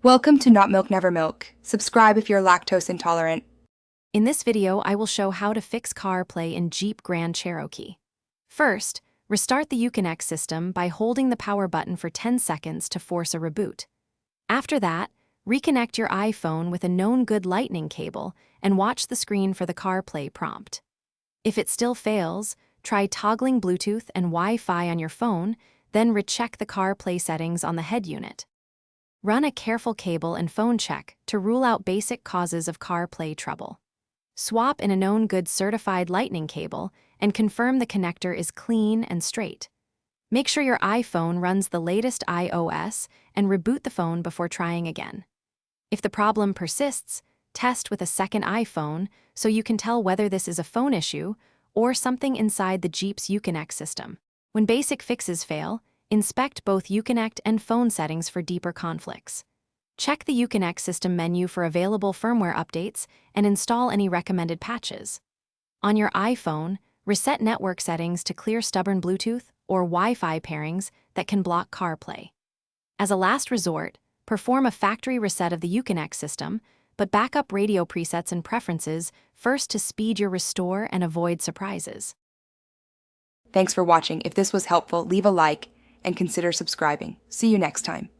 Welcome to Not Milk Never Milk. Subscribe if you're lactose intolerant. In this video, I will show how to fix CarPlay in Jeep Grand Cherokee. First, restart the Uconnect system by holding the power button for 10 seconds to force a reboot. After that, reconnect your iPhone with a known good lightning cable and watch the screen for the CarPlay prompt. If it still fails, try toggling Bluetooth and Wi-Fi on your phone, then recheck the CarPlay settings on the head unit. Run a careful cable and phone check to rule out basic causes of CarPlay trouble. Swap in a known good certified lightning cable and confirm the connector is clean and straight. Make sure your iPhone runs the latest iOS and reboot the phone before trying again. If the problem persists, test with a second iPhone so you can tell whether this is a phone issue or something inside the Jeep's Uconnect system. When basic fixes fail, inspect both Uconnect and phone settings for deeper conflicts. Check the Uconnect system menu for available firmware updates and install any recommended patches. On your iPhone, reset network settings to clear stubborn Bluetooth or Wi-Fi pairings that can block CarPlay. As a last resort, perform a factory reset of the Uconnect system, but back up radio presets and preferences first to speed your restore and avoid surprises. Thanks for watching. If this was helpful, leave a like and consider subscribing. See you next time.